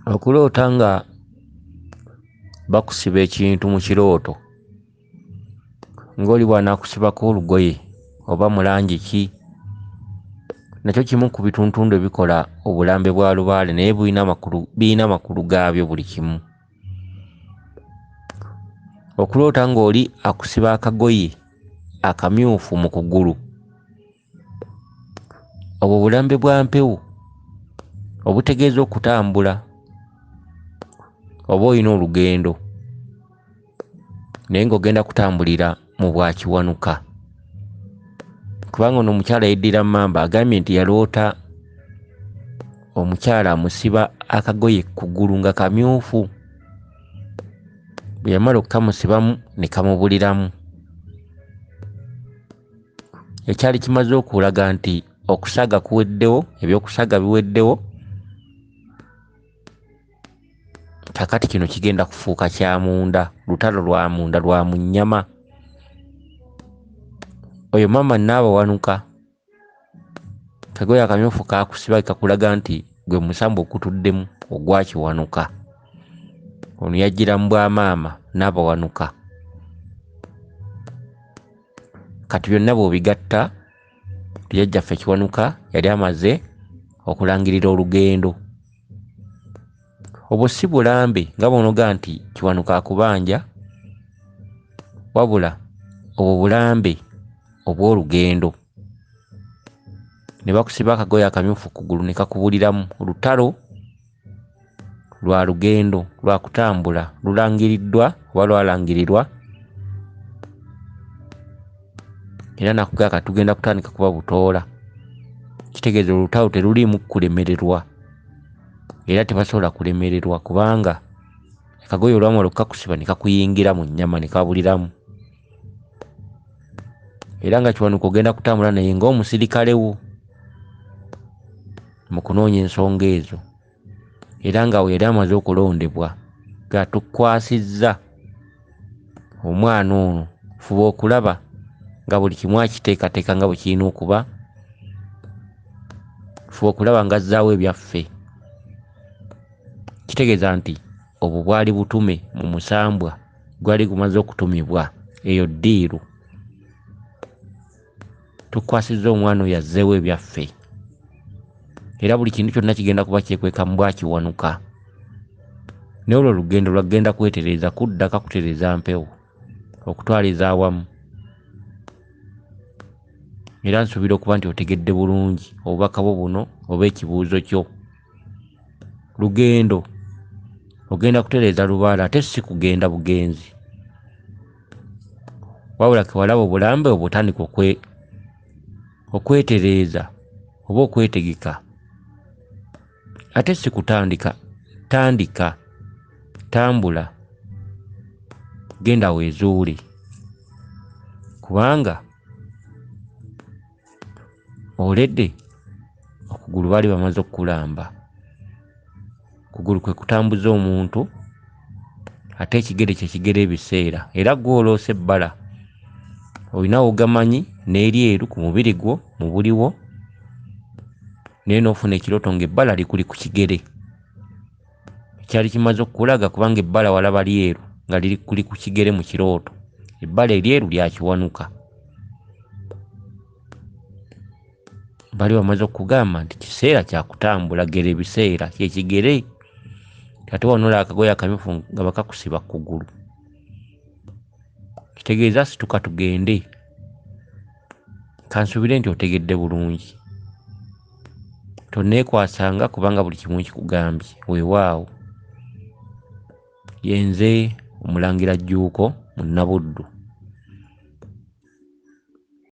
Okuloota nga bakusiba ekintu mu kirooto ng'oli bw'anaakusibako olugoye oba mu langi ki, nakyo kimu ku bituntundu ebikola obulambe bwa lubaale naye birina makulu gaabyo buli kimu. Okuloota ng'oli akusiba akagoye akamyufu mu kugulu, obwo bulambe bwa mpewo obutegeeza okutambula oba olina olugendo naye ng'ogenda kutambulira mu bwakiwanuka. Kubanga ono omukyala yeddira Mamba agambye nti yaloota omukyala amusiba akagoye ku ggulu nga kamyufu, bwe yamala okukamusibamu ne kamubuliramu. Ekyali kimaze okulaga nti okusaga kuweddewo, ebyokusaga biweddewo, kakati kino kigenda kufuuka kya munda, lutalo lwa munda lwa mu nnyama. Oyo Mama Nnaabawanuka, kagoye akamyufu kakusiba kakulaga nti gwe musambu okutuddemu ogwakiwanuka. Ono yajjira mu bwa Maama Nnaabawanuka. Kati byonna bw'obigatta, jjajjaffe Kiwanuka yali amaze okulangirira olugendo. Obwo si bulambe nga bw'onoga nti Kiwanuka akubanja, wabula obwo bulambe obw'olugendo. Ne bakusiba akagoye akamyufu ku ggulu ne kakubuliramu. Olutalo lwa lugendo lwa kutambula lulangiriddwa oba lwalangirirwa, era nakugamba tugenda kutandika kuba butoola. Kitegeeza olutalo teruliimu kulemererwa era tebasobola kulemererwa kubanga akagoye olwamala okukakusiba ne kakuyingira mu nnyama ne kabuliramu. Era nga Kiwanuka ogenda kutambula naye ng'omusirikale wo mu kunoonya ensonga ezo, era nga we yali amaze okulondebwa nga tukwasizza omwana ono. Fuba okulaba nga buli kimu akiteekateeka nga bwe kirina okuba. Fuba okulaba nga azzaawo ebyaffe. Kitegeeza nti obwo bwali butume mu musambwa gwali gumaze okutumibwa eyo ddiiru. Tukwasizza omwana oyo azzeewo ebyaffe, era buli kintu kyonna kigenda kuba kyekweka mu bwakiwanuka. Naye olwo olugendo lwagenda kwetereeza kuddaka kutereeza mpewo okutwaliza awamu. Era nsuubira okuba nti otegedde bulungi obubaka bwo buno oba ekibuuzo kyo. Lugendo ogenda kutereeza lubaale ate si kugenda bugenzi, wabula kewalaba obulambe obutandika okwetereeza oba okwetegeka, ate si kutandika. Tandika, tambula, genda weezuule, kubanga oledde okugulu baali bamaze okukulamba. Kugulu kwe kutambuza omuntu, ate ekigere kye kigere ebiseera, era gw'oloose ebbala olina ogamanyi n'eryeru ku mubiri gwo mu buliwo, naye n'ofuna ekirooto ng'ebbala likuli ku kigere. Kyali kimaze okukulaga kubanga ebbala walaba lyeru nga liri ku kigere mu kirooto. Ebbala eryeru lya Kiwanuka. Bali bamaze okugamba nti kiseera kya kutambula, gere ebiseera kyekigere. Ate wanola akagoye akamyufu nga bakakusiba ku ggulu, kitegeeza situka tugende. Kansuubire nti otegedde bulungi, tonneekwasanga kubanga buli kimu kikugambye. Weewaawo, yenze Omulangira Jjuuko Munnabuddu.